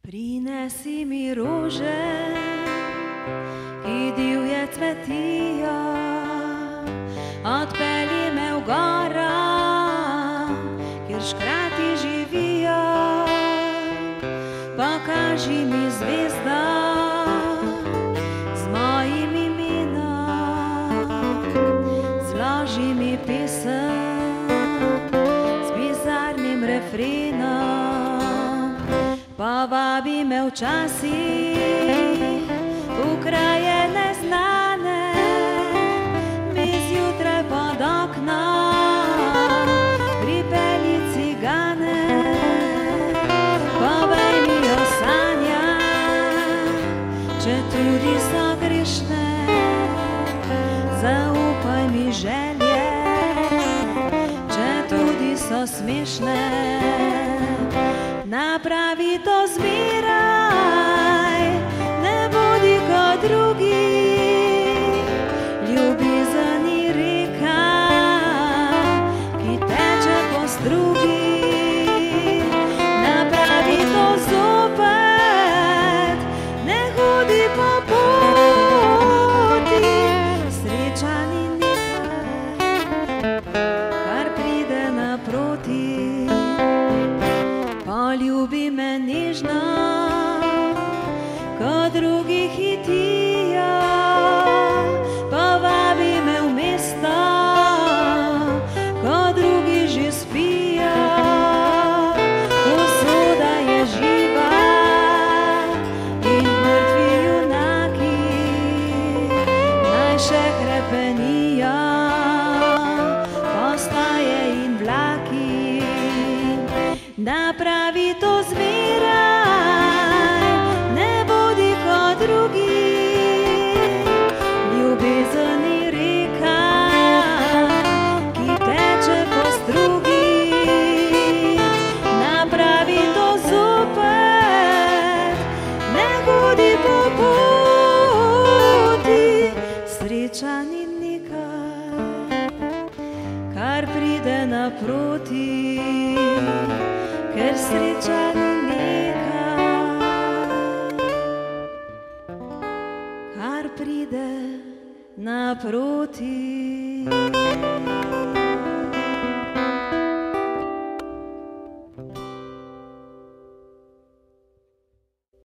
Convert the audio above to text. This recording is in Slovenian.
Prinesi mi rože, ki divje cvetijo, odpelji me v gora, kjer škrati živijo. Pokaži mi zvezda z mojim imenom, zloži mi pesem z bizarnim refrenom. Povabi me včasih v kraje neznane, mi zjutraj pod oknom pripelji cigane. Povej mi o sanjah, četudi so grešne, zaupaj mi želje, četudi so smešne. Napravi to zmeraj, ne bodi kot drugi. Ljubezen je reka, ki teče po strugi. Napravi to zopet, ne hodi po poti. Sreča ni nekaj, kar pride naproti. Poljubi me nežno, ko drugi hitijo. Povabi me v mesto, ko drugi že spijo. Usoda je živa in mrtvi junaki naj še hrepenijo, postaje in vlaki. Napravi to zmeraj, ne bodi kot drugi. Ljubezen je reka, ki teče po strugi. Napravi to zopet, ne hodi po poti. Sreča ni nekaj, kar pride naproti. Ker sreča ni nekaj, kar pride naproti.